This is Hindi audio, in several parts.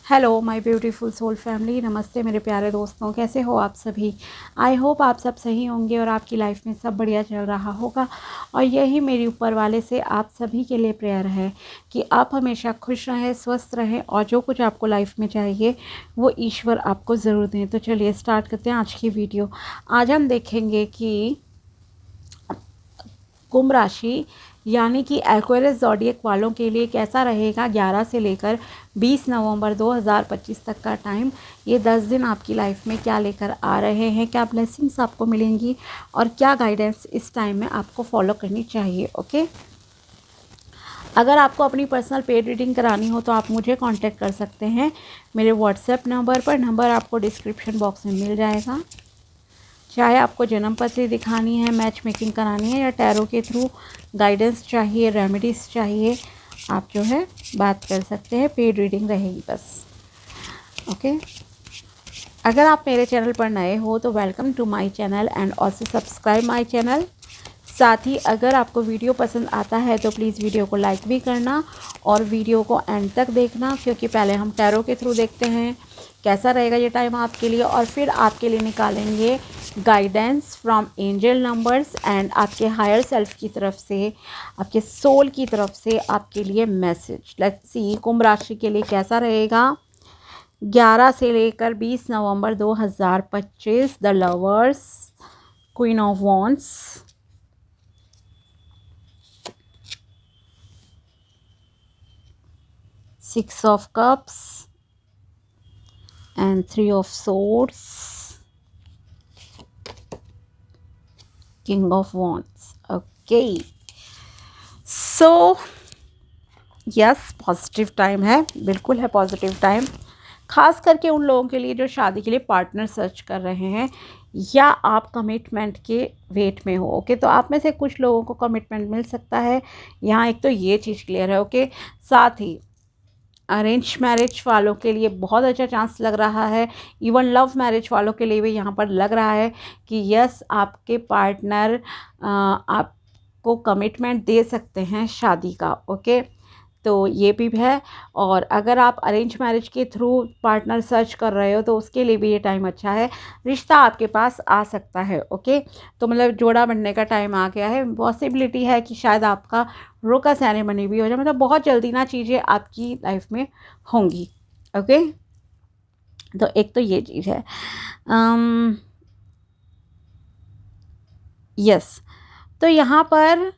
Hello my beautiful soul family, नमस्ते मेरे प्यारे दोस्तों, कैसे हो आप सभी। आई होप आप सब सही होंगे और आपकी लाइफ में सब बढ़िया चल रहा होगा। और यही मेरी ऊपर वाले से आप सभी के लिए प्रेयर है कि आप हमेशा खुश रहें, स्वस्थ रहें और जो कुछ आपको लाइफ में चाहिए वो ईश्वर आपको ज़रूर दें। तो चलिए स्टार्ट करते हैं आज की वीडियो। आज हम देखेंगे कि कुंभ राशि यानी कि एक्वेरियस ज़ोडिएक वालों के लिए कैसा रहेगा 11 से लेकर 20 नवंबर 2025 तक का टाइम। ये 10 दिन आपकी लाइफ में क्या लेकर आ रहे हैं, क्या ब्लेसिंग्स आपको मिलेंगी और क्या गाइडेंस इस टाइम में आपको फॉलो करनी चाहिए। ओके, अगर आपको अपनी पर्सनल पेड रीडिंग करानी हो तो आप मुझे कांटेक्ट कर सकते हैं मेरे व्हाट्सएप नंबर पर। नंबर आपको डिस्क्रिप्शन बॉक्स में मिल जाएगा। चाहे आपको जन्म पत्री दिखानी है, मैच मेकिंग करानी है या टैरो के थ्रू गाइडेंस चाहिए, रेमेडीज़ चाहिए, आप जो है बात कर सकते हैं। पेड रीडिंग रहेगी बस। ओके, अगर आप मेरे चैनल पर नए हो तो welcome to my channel and also subscribe my channel. साथ ही अगर आपको वीडियो पसंद आता है तो प्लीज़ वीडियो को लाइक भी करना और वीडियो को एंड तक देखना, क्योंकि पहले हम टैरो के थ्रू देखते हैं कैसा रहेगा ये टाइम आपके लिए और फिर आपके लिए निकालेंगे guidance from angel numbers and आपके हायर सेल्फ की तरफ से, आपके सोल की तरफ से आपके लिए मैसेज। लेट्स सी कुंभ राशि के लिए कैसा रहेगा 11 से लेकर 20 नवंबर 2025। The lovers, queen of wands, six of cups and three of swords, king of wands. Okay, so yes, positive time है, बिल्कुल है पॉजिटिव टाइम। खास करके उन लोगों के लिए जो शादी के लिए पार्टनर सर्च कर रहे हैं या आप कमिटमेंट के वेट में हो। ओके, तो आप में से कुछ लोगों को कमिटमेंट मिल सकता है यहाँ, एक तो ये चीज़ क्लियर है। ओके, साथ ही अरेंज मैरिज वालों के लिए बहुत अच्छा चांस लग रहा है। इवन लव मैरिज वालों के लिए भी यहाँ पर लग रहा है कि यस, आपके पार्टनर आपको कमिटमेंट दे सकते हैं शादी का। ओके, तो ये भी है। और अगर आप अरेंज मैरिज के थ्रू पार्टनर सर्च कर रहे हो तो उसके लिए भी ये टाइम अच्छा है, रिश्ता आपके पास आ सकता है। ओके, तो मतलब जोड़ा बनने का टाइम आ गया है। पॉसिबिलिटी है कि शायद आपका रोका सेरेमनी भी हो जाए, मतलब बहुत जल्दी ना चीज़ें आपकी लाइफ में होंगी। ओके, तो एक तो ये चीज़ है। यस, तो यहाँ पर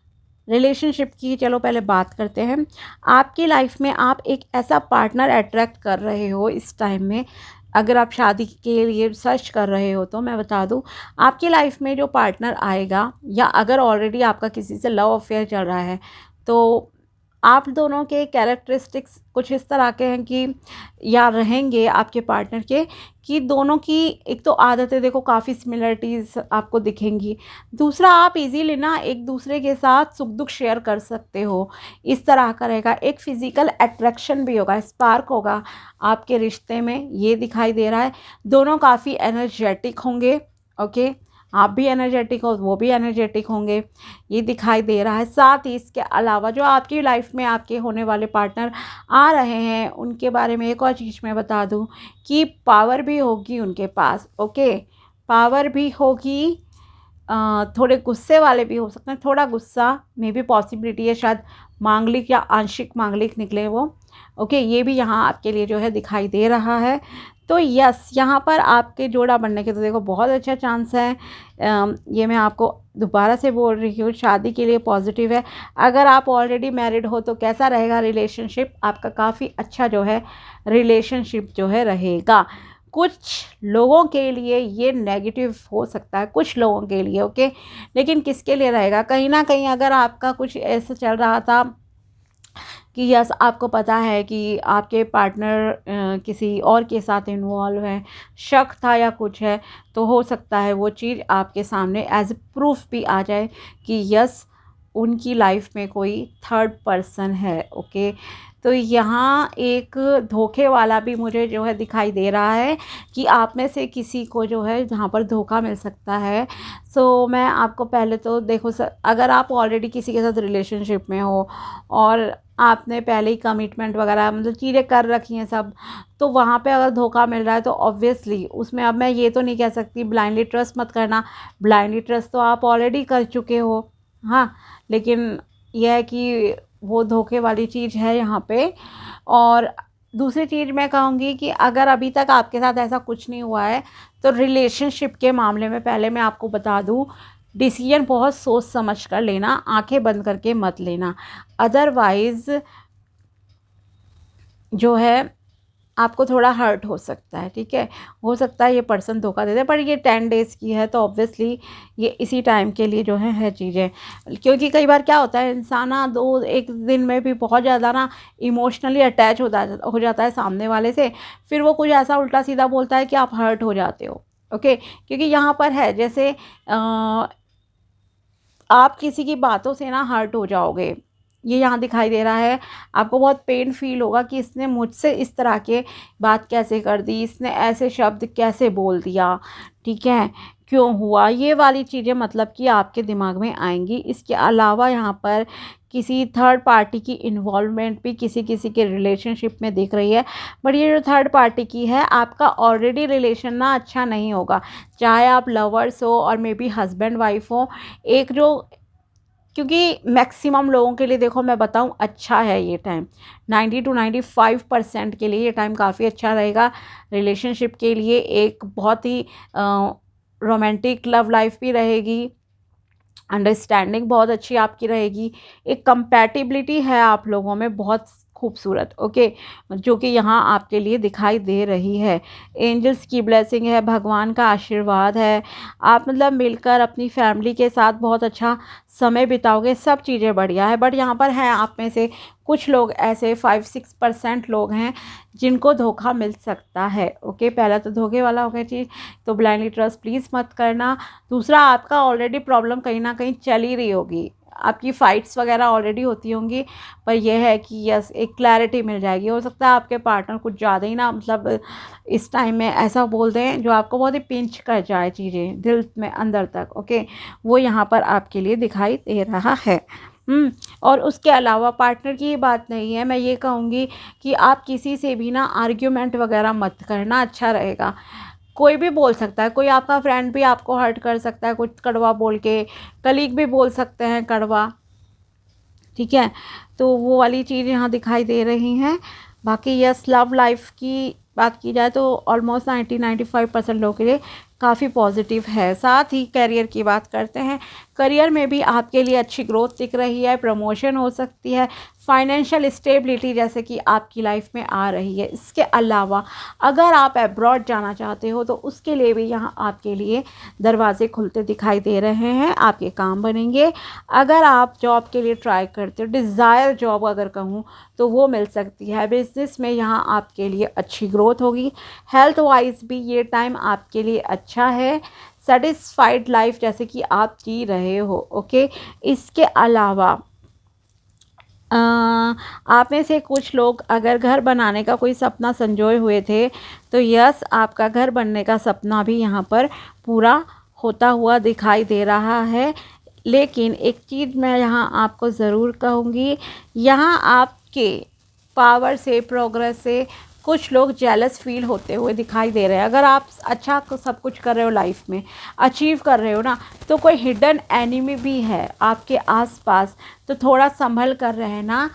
रिलेशनशिप की चलो पहले बात करते हैं। आपकी लाइफ में आप एक ऐसा पार्टनर अट्रैक्ट कर रहे हो इस टाइम में। अगर आप शादी के लिए सर्च कर रहे हो तो मैं बता दूं, आपकी लाइफ में जो पार्टनर आएगा या अगर ऑलरेडी आपका किसी से लव अफेयर चल रहा है तो आप दोनों के कैरेक्टरिस्टिक्स कुछ इस तरह के हैं कि या रहेंगे आपके पार्टनर के कि दोनों की एक तो आदतें देखो काफ़ी सिमिलरिटीज़ आपको दिखेंगी। दूसरा, आप इजीली ना एक दूसरे के साथ सुख दुख शेयर कर सकते हो, इस तरह का रहेगा। एक फिज़िकल अट्रैक्शन भी होगा, स्पार्क होगा आपके रिश्ते में, ये दिखाई दे रहा है। दोनों काफ़ी एनर्जेटिक होंगे। ओके, आप भी एनर्जेटिक हो, वो भी एनर्जेटिक होंगे, ये दिखाई दे रहा है। साथ ही इसके अलावा जो आपकी लाइफ में आपके होने वाले पार्टनर आ रहे हैं उनके बारे में एक और चीज़ मैं बता दूं कि पावर भी होगी उनके पास। ओके, पावर भी होगी। थोड़े गुस्से वाले भी हो सकते हैं, थोड़ा गुस्सा में भी पॉसिबिलिटी है, शायद मांगलिक या आंशिक मांगलिक निकले वो। ओके, ये भी यहाँ आपके लिए जो है दिखाई दे रहा है। तो यस, यहाँ पर आपके जोड़ा बनने के तो देखो बहुत अच्छा चांस है। ये मैं आपको दोबारा से बोल रही हूँ, शादी के लिए पॉजिटिव है। अगर आप ऑलरेडी मैरिड हो तो कैसा रहेगा रिलेशनशिप आपका, काफ़ी अच्छा जो है रिलेशनशिप जो है रहेगा। कुछ लोगों के लिए ये नेगेटिव हो सकता है, कुछ लोगों के लिए। ओके, लेकिन किसके लिए रहेगा, कहीं ना कहीं अगर आपका कुछ ऐसा चल रहा था कि यस, आपको पता है कि आपके पार्टनर किसी और के साथ इन्वॉल्व है, शक था या कुछ है, तो हो सकता है वो चीज़ आपके सामने एज प्रूफ भी आ जाए कि यस, उनकी लाइफ में कोई थर्ड पर्सन है। ओके, तो यहाँ एक धोखे वाला भी मुझे जो है दिखाई दे रहा है कि आप में से किसी को जो है जहाँ पर धोखा मिल सकता है। सो मैं आपको पहले तो देखो सर, अगर आप ऑलरेडी किसी के साथ रिलेशनशिप में हो और आपने पहले ही कमिटमेंट वगैरह मतलब चीज़ें कर रखी हैं सब, तो वहाँ पे अगर धोखा मिल रहा है तो ऑब्वियसली उसमें अब मैं ये तो नहीं कह सकती ब्लाइंडली ट्रस्ट मत करना, ब्लाइंडली ट्रस्ट तो आप ऑलरेडी कर चुके हो। हाँ, लेकिन यह है कि वो धोखे वाली चीज़ है यहाँ पे। और दूसरी चीज़ मैं कहूँगी कि अगर अभी तक आपके साथ ऐसा कुछ नहीं हुआ है तो रिलेशनशिप के मामले में पहले मैं आपको बता दूँ, डिसीजन बहुत सोच समझ कर लेना, आंखें बंद करके मत लेना। अदरवाइज़ जो है आपको थोड़ा हर्ट हो सकता है, ठीक है। हो सकता है ये पर्सन धोखा दे दे, पर ये 10 डेज़ की है तो ऑब्वियसली ये इसी टाइम के लिए जो है चीज़ें। क्योंकि कई बार क्या होता है, इंसान ना 2-1 दिन में भी बहुत ज़्यादा ना इमोशनली अटैच हो जाता है सामने वाले से, फिर वो कुछ ऐसा उल्टा सीधा बोलता है कि आप हर्ट हो जाते हो। ओके, क्योंकि यहाँ पर है जैसे आप किसी की बातों से ना हर्ट हो जाओगे, ये यहाँ दिखाई दे रहा है। आपको बहुत पेन फील होगा कि इसने मुझसे इस तरह के बात कैसे कर दी, इसने ऐसे शब्द कैसे बोल दिया, ठीक है, क्यों हुआ, ये वाली चीज़ें मतलब कि आपके दिमाग में आएंगी। इसके अलावा यहाँ पर किसी थर्ड पार्टी की इन्वॉल्वमेंट भी किसी किसी के रिलेशनशिप में दिख रही है। बट ये जो थर्ड पार्टी की है, आपका ऑलरेडी रिलेशन ना अच्छा नहीं होगा, चाहे आप लवर्स हो और मे बी हस्बैंड वाइफ हो। एक जो, क्योंकि मैक्सिमम लोगों के लिए देखो मैं बताऊं अच्छा है ये टाइम, 90 to 95% के लिए ये टाइम काफ़ी अच्छा रहेगा रिलेशनशिप के लिए। एक बहुत ही रोमांटिक लव लाइफ भी रहेगी, अंडरस्टैंडिंग बहुत अच्छी आपकी रहेगी, एक कंपैटिबिलिटी है आप लोगों में बहुत खूबसूरत। ओके, जो कि यहाँ आपके लिए दिखाई दे रही है। एंजल्स की ब्लेसिंग है, भगवान का आशीर्वाद है, आप मतलब मिलकर अपनी फैमिली के साथ बहुत अच्छा समय बिताओगे, सब चीज़ें बढ़िया है। बट यहाँ पर हैं आप में से कुछ लोग ऐसे 5-6% लोग हैं जिनको धोखा मिल सकता है। ओके, पहला तो धोखे वाला हो गया चीज़, तो ब्लाइंडली ट्रस्ट प्लीज़ मत करना। दूसरा, आपका ऑलरेडी प्रॉब्लम कहीं ना कहीं चल ही रही होगी, आपकी फ़ाइट्स वगैरह ऑलरेडी होती होंगी, पर यह है कि यस एक क्लैरिटी मिल जाएगी। हो सकता है आपके पार्टनर कुछ ज़्यादा ही ना मतलब इस टाइम में ऐसा बोल दें जो आपको बहुत ही पिंच कर जाए चीज़ें दिल में अंदर तक। ओके, वो यहाँ पर आपके लिए दिखाई दे रहा है। और उसके अलावा पार्टनर की ही बात नहीं है, मैं ये कहूँगी कि आप किसी से भी ना आर्ग्यूमेंट वगैरह मत करना, अच्छा रहेगा। कोई भी बोल सकता है, कोई आपका फ्रेंड भी आपको हर्ट कर सकता है कुछ कड़वा बोल के, कलीग भी बोल सकते हैं कड़वा, ठीक है। तो वो वाली चीज़ यहाँ दिखाई दे रही हैं। बाकी यस, लव लाइफ की बात की जाए तो ऑलमोस्ट 90-95% लोगों के लिए काफ़ी पॉजिटिव है। साथ ही करियर की बात करते हैं, करियर में भी आपके लिए अच्छी ग्रोथ दिख रही है, प्रमोशन हो सकती है, फाइनेंशियल स्टेबिलिटी जैसे कि आपकी लाइफ में आ रही है। इसके अलावा अगर आप अब्रॉड जाना चाहते हो तो उसके लिए भी यहाँ आपके लिए दरवाजे खुलते दिखाई दे रहे हैं, आपके काम बनेंगे। अगर आप जॉब के लिए ट्राई करते हो, डिज़ायर जॉब अगर कहूँ तो वो मिल सकती है। बिजनेस में यहाँ आपके लिए अच्छी ग्रोथ होगी। हेल्थ वाइज भी ये टाइम आपके लिए अच्छा है, सेटिस्फाइड लाइफ जैसे कि आप जी रहे हो। ओके, इसके अलावा आप में से कुछ लोग अगर घर बनाने का कोई सपना संजोए हुए थे तो यस, आपका घर बनने का सपना भी यहाँ पर पूरा होता हुआ दिखाई दे रहा है। लेकिन एक चीज़ मैं यहाँ आपको ज़रूर कहूँगी, यहाँ आपके पावर से, प्रोग्रेस से कुछ लोग जेलस फील होते हुए दिखाई दे रहे हैं। अगर आप अच्छा सब कुछ कर रहे हो लाइफ में, अचीव कर रहे हो ना, तो कोई हिडन एनिमी भी है आपके आसपास, तो थोड़ा संभल कर रहना।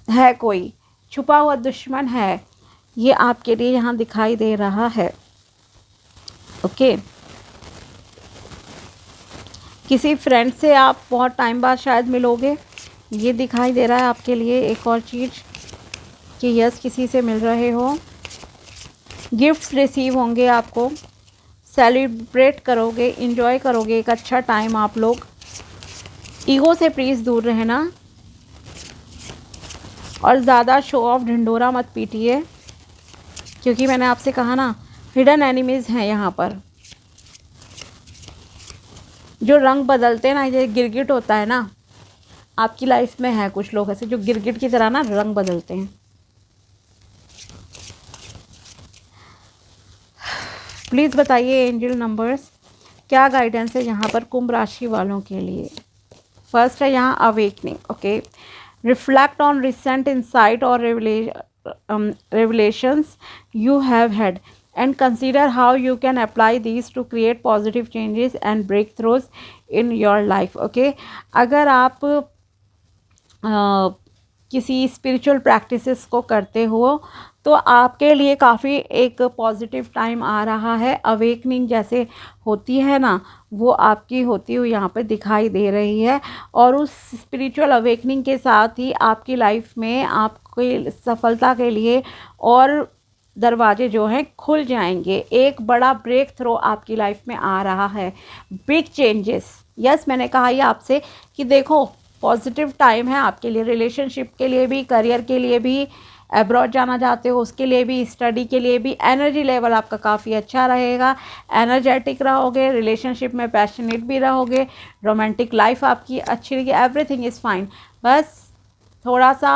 है कोई छुपा हुआ दुश्मन है, ये आपके लिए यहाँ दिखाई दे रहा है। ओके, किसी फ्रेंड से आप बहुत टाइम बाद शायद मिलोगे, ये दिखाई दे रहा है आपके लिए। एक और चीज़ कि यस, किसी से मिल रहे हो, गिफ्ट्स रिसीव होंगे, आपको सेलिब्रेट करोगे, इंजॉय करोगे एक अच्छा टाइम आप लोग। ईगो से प्लीज़ दूर रहना और ज़्यादा शो ऑफ ढिंढोरा मत पीटिए, क्योंकि मैंने आपसे कहा ना हिडन एनिमीज़ हैं यहाँ पर, जो रंग बदलते हैं ना, जैसे गिरगिट होता है ना, आपकी लाइफ में है कुछ लोग ऐसे जो गिरगिट की तरह ना रंग बदलते हैं। प्लीज़ बताइए एंजल नंबर्स, क्या गाइडेंस है यहाँ पर कुंभ राशि वालों के लिए। फर्स्ट है यहाँ awakening. Okay, reflect on recent insight or revelations you have had, and consider how you can apply these to create positive changes and breakthroughs in your life. Okay, अगर आप किसी स्पिरिचुअल प्रैक्टिसेस को करते हो तो आपके लिए काफ़ी एक पॉजिटिव टाइम आ रहा है। अवेकनिंग जैसे होती है ना, वो आपकी होती हुई यहाँ पे दिखाई दे रही है, और उस स्पिरिचुअल अवेकनिंग के साथ ही आपकी लाइफ में आपकी सफलता के लिए और दरवाजे जो हैं खुल जाएंगे। एक बड़ा ब्रेक थ्रो आपकी लाइफ में आ रहा है, बिग चेंजेस। यस, मैंने कहा ही आपसे कि देखो पॉजिटिव टाइम है आपके लिए, रिलेशनशिप के लिए भी, करियर के लिए भी, अब्रॉड जाना चाहते हो उसके लिए भी, स्टडी के लिए भी। एनर्जी लेवल आपका काफ़ी अच्छा रहेगा, एनर्जेटिक रहोगे, रिलेशनशिप में पैशनेट भी रहोगे, रोमांटिक लाइफ आपकी अच्छी रहेगी, एवरीथिंग इज़ फाइन। बस थोड़ा सा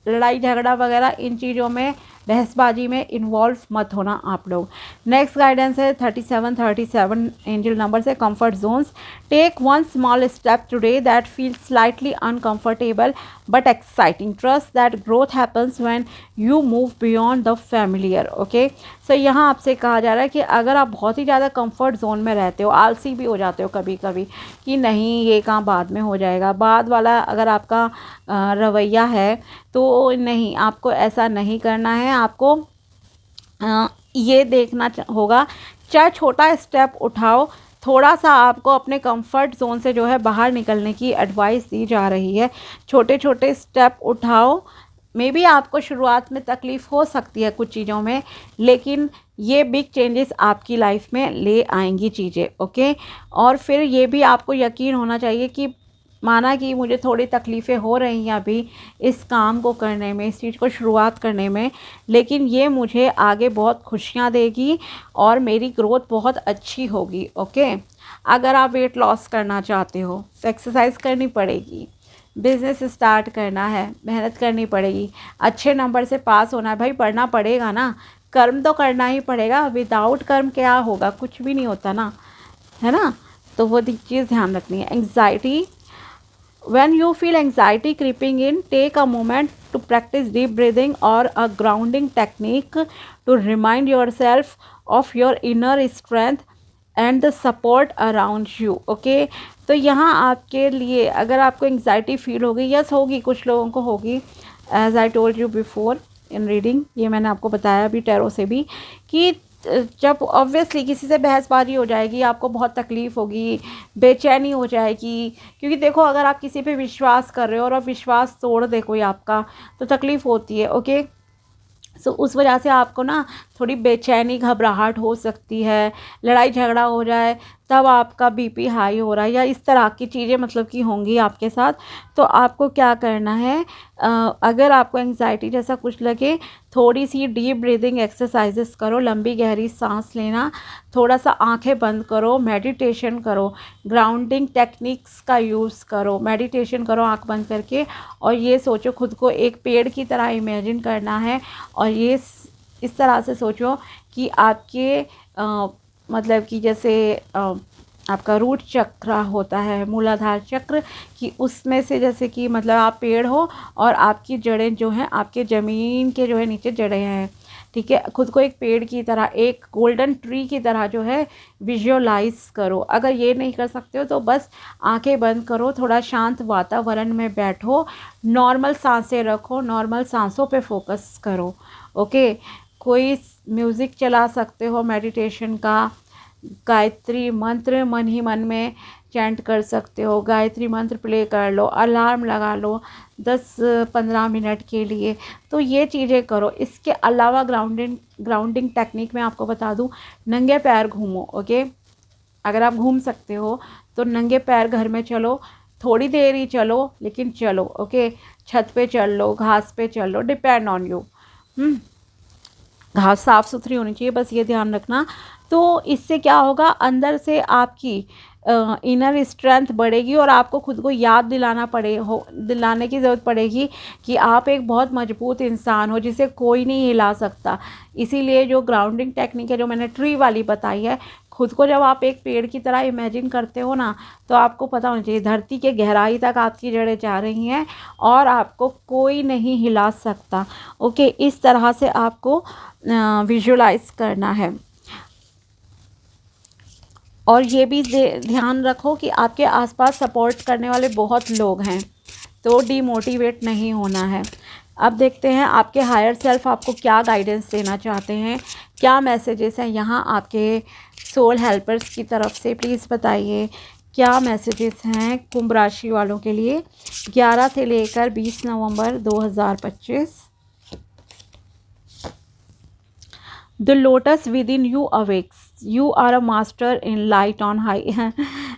लड़ाई झगड़ा वगैरह इन चीज़ों में, बहसबाजी में इन्वॉल्व मत होना आप लोग। नेक्स्ट गाइडेंस है 37 एंजल नंबर से, comfort zones. Take one small step today that feel slightly uncomfortable but exciting. Trust that growth happens when you move beyond the familiar. Okay, so यहाँ आपसे कहा जा रहा है कि अगर आप बहुत ही ज़्यादा कंफर्ट जोन में रहते हो, आलसी भी हो जाते हो कभी कभी कि नहीं ये काम बाद में हो जाएगा, बाद वाला अगर आपका रवैया है तो नहीं, आपको ऐसा नहीं करना है। आपको ये देखना होगा, चाहे छोटा स्टेप उठाओ, थोड़ा सा आपको अपने कंफर्ट जोन से जो है बाहर निकलने की एडवाइस दी जा रही है। छोटे छोटे स्टेप उठाओ। मे बी आपको शुरुआत में तकलीफ़ हो सकती है कुछ चीज़ों में, लेकिन ये बिग चेंजेस आपकी लाइफ में ले आएंगी चीज़ें। ओके, और फिर ये भी आपको यकीन होना चाहिए कि माना कि मुझे थोड़ी तकलीफ़ें हो रही हैं अभी इस काम को करने में, इस चीज़ को शुरुआत करने में, लेकिन ये मुझे आगे बहुत खुशियाँ देगी और मेरी ग्रोथ बहुत अच्छी होगी। ओके, अगर आप वेट लॉस करना चाहते हो तो एक्सरसाइज करनी पड़ेगी, बिज़नेस स्टार्ट करना है मेहनत करनी पड़ेगी, अच्छे नंबर से पास होना है भाई, पढ़ना पड़ेगा ना, कर्म तो करना ही पड़ेगा। विदाउट कर्म क्या होगा, कुछ भी नहीं होता ना, है ना। तो वो चीज़ ध्यान रखनी है। Anxiety, when you feel anxiety creeping in, take a moment to practice deep breathing or a grounding technique to remind yourself of your inner strength and the support around you. Okay, तो यहाँ आपके लिए अगर आपको एंग्जाइटी फील होगी, यस होगी, कुछ लोगों को होगी, as I told you before in reading, ये मैंने आपको बताया अभी टैरो से भी, कि जब ऑब्वियसली किसी से बहसबाजी हो जाएगी, आपको बहुत तकलीफ़ होगी, बेचैनी हो जाएगी, क्योंकि देखो अगर आप किसी पे विश्वास कर रहे हो और अब विश्वास तोड़ दे कोई आपका, तो तकलीफ़ होती है। ओके, सो उस वजह से आपको ना थोड़ी बेचैनी, घबराहट हो सकती है, लड़ाई झगड़ा हो जाए तब आपका बीपी हाई हो रहा है, या इस तरह की चीज़ें मतलब कि होंगी आपके साथ। तो आपको क्या करना है, अगर आपको एंग्जाइटी जैसा कुछ लगे, थोड़ी सी डीप ब्रीदिंग एक्सरसाइजेस करो, लंबी गहरी सांस लेना, थोड़ा सा आंखें बंद करो, मेडिटेशन करो, ग्राउंडिंग टेक्निक्स का यूज़ करो, मेडिटेशन करो आंख बंद करके, और ये सोचो खुद को एक पेड़ की तरह इमेजिन करना है, और ये इस तरह से सोचो कि आपके मतलब कि जैसे आपका रूट चक्र होता है, मूलाधार चक्र, कि उसमें से जैसे कि मतलब आप पेड़ हो और आपकी जड़ें जो हैं आपके ज़मीन के जो है नीचे जड़ें हैं, ठीक है। खुद को एक पेड़ की तरह, एक गोल्डन ट्री की तरह जो है विजुअलाइज करो। अगर ये नहीं कर सकते हो तो बस आंखें बंद करो, थोड़ा शांत वातावरण में बैठो, नॉर्मल सांसें रखो, नॉर्मल सांसों पे फोकस करो। ओके, कोई म्यूज़िक चला सकते हो मेडिटेशन का, गायत्री मंत्र मन ही मन में चैंट कर सकते हो, गायत्री मंत्र प्ले कर लो, अलार्म लगा लो 10-15 मिनट के लिए, तो ये चीज़ें करो। इसके अलावा ग्राउंडिंग टेक्निक में आपको बता दूं, नंगे पैर घूमो। ओके, अगर आप घूम सकते हो तो नंगे पैर घर में चलो, थोड़ी देर ही चलो लेकिन चलो। ओके, छत पे चल लो, घास पे चल लो, डिपेंड ऑन यू। घास साफ़ सुथरी होनी चाहिए, बस ये ध्यान रखना। तो इससे क्या होगा, अंदर से आपकी इनर स्ट्रेंथ बढ़ेगी और आपको खुद को याद दिलाने की ज़रूरत पड़ेगी कि आप एक बहुत मजबूत इंसान हो जिसे कोई नहीं हिला सकता। इसीलिए जो ग्राउंडिंग टेक्निक है जो मैंने ट्री वाली बताई है, खुद को जब आप एक पेड़ की तरह इमेजिन करते हो ना, तो आपको पता होना चाहिए धरती के गहराई तक आपकी जड़ें जा रही हैं और आपको कोई नहीं हिला सकता। ओके, इस तरह से आपको विजुलाइज करना है। और ये भी ध्यान रखो कि आपके आसपास सपोर्ट करने वाले बहुत लोग हैं, तो डीमोटिवेट नहीं होना है। अब देखते हैं आपके हायर सेल्फ आपको क्या गाइडेंस देना चाहते हैं, क्या मैसेजेस हैं यहाँ आपके सोल हेल्पर्स की तरफ से। प्लीज़ बताइए क्या मैसेजेस हैं कुंभ राशि वालों के लिए 11 से लेकर 20 नवंबर 2025। The lotus within you awakes. You are a master in light on high.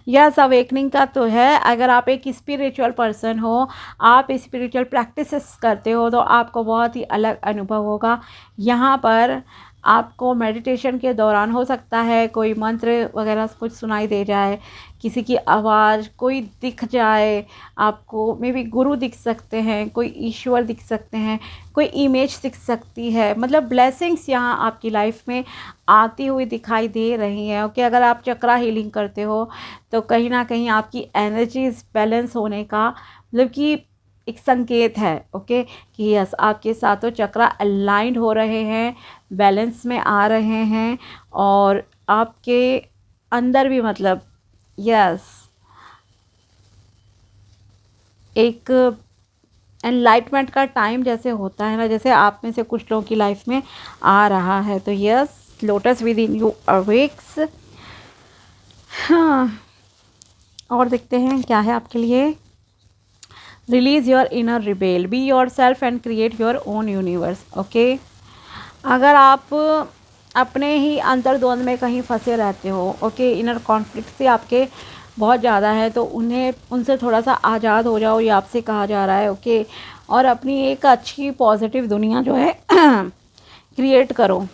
Yes, awakening का तो है। अगर आप एक स्पिरिचुअल पर्सन हो, आप स्पिरिचुअल प्रैक्टिसेस करते हो, तो आपको बहुत ही अलग अनुभव होगा। यहाँ पर आपको मेडिटेशन के दौरान हो सकता है कोई मंत्र वगैरह कुछ सुनाई दे जाए, किसी की आवाज़ कोई दिख जाए आपको, मे बी गुरु दिख सकते हैं, कोई ईश्वर दिख सकते हैं, कोई इमेज दिख सकती है। मतलब ब्लेसिंग्स यहाँ आपकी लाइफ में आती हुई दिखाई दे रही हैं। ओके, अगर आप चक्रा हीलिंग करते हो तो कहीं ना कहीं आपकी एनर्जीज बैलेंस होने का मतलब कि एक संकेत है। ओके, कि यस आपके सातों चक्रा अलाइंड हो रहे हैं, बैलेंस में आ रहे हैं, और आपके अंदर भी मतलब यस एक एनलाइटमेंट का टाइम जैसे होता है ना, जैसे आप में से कुछ लोगों की लाइफ में आ रहा है। तो yes, lotus with in you awakes. हाँ, और देखते हैं क्या है आपके लिए। Release your inner rebel, be your self and create your own universe. Okay, अगर आप अपने ही अंतर्द्वंद में कहीं फंसे रहते हो, ओके, इनर कॉन्फ्लिक्ट से आपके बहुत ज़्यादा है, तो उनसे थोड़ा सा आज़ाद हो जाओ, ये आपसे कहा जा रहा है। ओके, और अपनी एक अच्छी पॉजिटिव दुनिया जो है क्रिएट करो।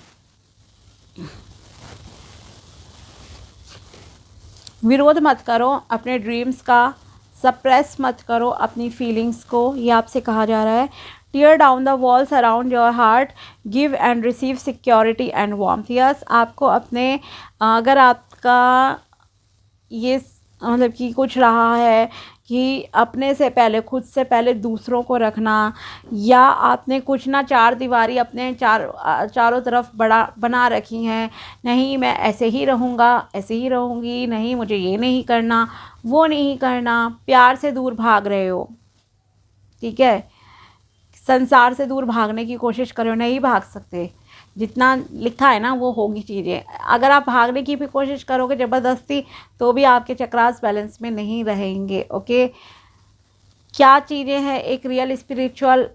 विरोध मत करो अपने ड्रीम्स का, सप्रेस मत करो अपनी फीलिंग्स को, ये आपसे कहा जा रहा है। Tear down the walls around your heart, give and receive security and warmth. Yes, आपको अपने अगर आपका ये मतलब कि कुछ रहा है कि अपने से पहले, खुद से पहले दूसरों को रखना, या आपने कुछ ना चार दीवारी अपने चारों तरफ बना रखी हैं, नहीं मैं ऐसे ही रहूँगा, ऐसे ही रहूँगी, नहीं मुझे ये नहीं करना, वो नहीं करना, प्यार से दूर भाग रहे हो, ठीक है, संसार से दूर भागने की कोशिश करो, नहीं भाग सकते। जितना लिखा है ना वो होगी चीज़ें। अगर आप भागने की भी कोशिश करोगे ज़बरदस्ती, तो भी आपके चक्रास बैलेंस में नहीं रहेंगे। ओके, क्या चीज़ें हैं एक रियल स्पिरिचुअल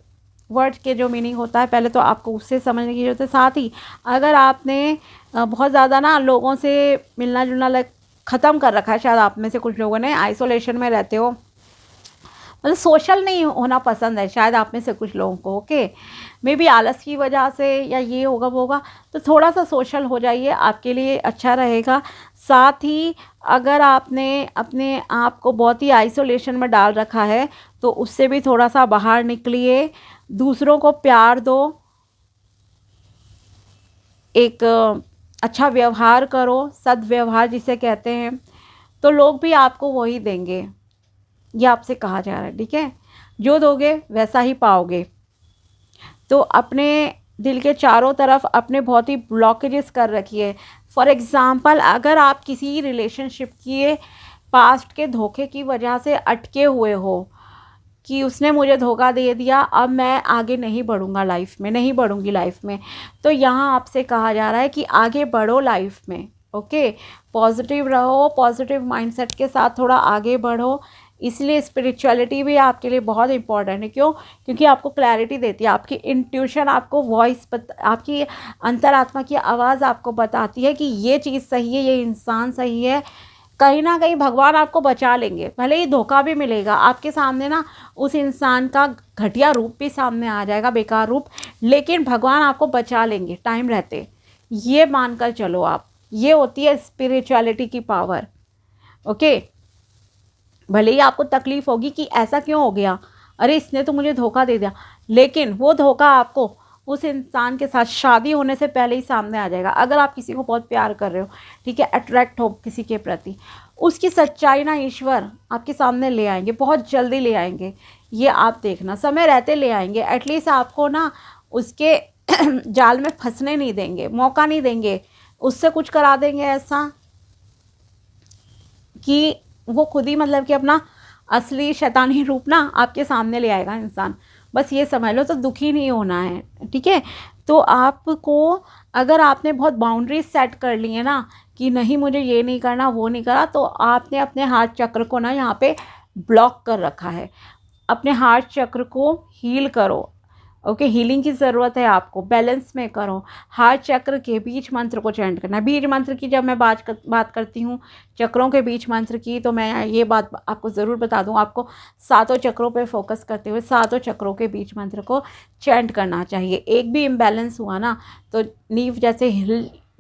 वर्ड के जो मीनिंग होता है, पहले तो आपको उससे समझने की जरूरत है। साथ ही अगर आपने बहुत ज़्यादा ना लोगों से मिलना जुलना ख़त्म कर रखा है, शायद आप में से कुछ लोगों ने आइसोलेशन में रहते हो, मतलब सोशल नहीं होना पसंद है शायद आप में से कुछ लोगों को। ओके, मे बी आलस की वजह से या ये होगा वो होगा, तो थोड़ा सा सोशल हो जाइए, आपके लिए अच्छा रहेगा। साथ ही अगर आपने अपने आप को बहुत ही आइसोलेशन में डाल रखा है, तो उससे भी थोड़ा सा बाहर निकलिए, दूसरों को प्यार दो, एक अच्छा व्यवहार करो, सद्व्यवहार जिसे कहते हैं, तो लोग भी आपको वही देंगे, ये आपसे कहा जा रहा है। ठीक है, जो दोगे वैसा ही पाओगे। तो अपने दिल के चारों तरफ अपने बहुत ही ब्लॉकेजेस कर रखिए। फॉर एग्ज़ाम्पल, अगर आप किसी रिलेशनशिप के पास्ट के धोखे की वजह से अटके हुए हो कि उसने मुझे धोखा दे दिया, अब मैं आगे नहीं बढ़ूँगा लाइफ में, नहीं बढ़ूँगी लाइफ में, तो यहाँ आपसे कहा जा रहा है कि आगे बढ़ो लाइफ में। ओके, पॉजिटिव रहो, पॉजिटिव माइंडसेट के साथ थोड़ा आगे बढ़ो। इसलिए स्पिरिचुअलिटी भी आपके लिए बहुत इंपॉर्टेंट है। क्यों? क्योंकि आपको क्लैरिटी देती है, आपकी इंट्यूशन आपको वॉइस आपकी अंतरात्मा की आवाज़ आपको बताती है कि ये चीज़ सही है, ये इंसान सही है। कहीं ना कहीं भगवान आपको बचा लेंगे, भले ही धोखा भी मिलेगा आपके सामने ना, उस इंसान का घटिया रूप भी सामने आ जाएगा, बेकार रूप, लेकिन भगवान आपको बचा लेंगे टाइम रहते, ये मानकर चलो आप। ये होती है स्पिरिचुअलिटी की पावर। ओके, भले ही आपको तकलीफ़ होगी कि ऐसा क्यों हो गया, अरे इसने तो मुझे धोखा दे दिया, लेकिन वो धोखा आपको उस इंसान के साथ शादी होने से पहले ही सामने आ जाएगा। अगर आप किसी को बहुत प्यार कर रहे हो, ठीक है, अट्रैक्ट हो किसी के प्रति, उसकी सच्चाई ना ईश्वर आपके सामने ले आएंगे, बहुत जल्दी ले आएंगे। ये आप देखना, समय रहते ले आएंगे। एटलीस्ट आपको ना उसके जाल में फंसने नहीं देंगे, मौका नहीं देंगे, उससे कुछ करा देंगे ऐसा कि वो खुद ही मतलब कि अपना असली शैतानी रूप ना आपके सामने ले आएगा इंसान। बस ये समझ लो, तो दुखी नहीं होना है, ठीक है। तो आपको, अगर आपने बहुत बाउंड्रीज सेट कर ली है ना कि नहीं मुझे ये नहीं करना वो नहीं करा, तो आपने अपने हार्ट चक्र को ना यहाँ पे ब्लॉक कर रखा है। अपने हार्ट चक्र को हील करो, ओके। हीलिंग की ज़रूरत है आपको, बैलेंस में करो। हार्ट चक्र के बीज मंत्र को चैंट करना है। बीज मंत्र की जब मैं बात करती हूँ चक्रों के बीज मंत्र की, तो मैं ये बात आपको ज़रूर बता दूँ, आपको 7 चक्रों पे फोकस करते हुए 7 चक्रों के बीज मंत्र को चैंट करना चाहिए। एक भी इम्बैलेंस हुआ ना तो नींव जैसे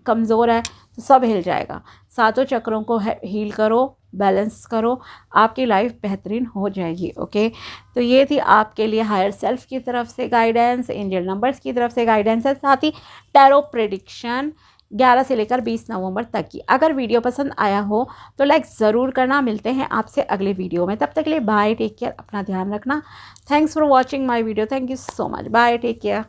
कमज़ोर है तो सब हिल जाएगा। 7 चक्रों को हील करो, बैलेंस करो, आपकी लाइफ बेहतरीन हो जाएगी, ओके। तो ये थी आपके लिए हायर सेल्फ की तरफ से गाइडेंस, एंजल नंबर्स की तरफ से गाइडेंस है, साथ ही टैरो प्रेडिक्शन 11 से लेकर 20 नवंबर तक की। अगर वीडियो पसंद आया हो तो लाइक ज़रूर करना। मिलते हैं आपसे अगले वीडियो में, तब तक के लिए बाय, टेक केयर, अपना ध्यान रखना। Thanks for watching my video, thank you so much, bye, take care.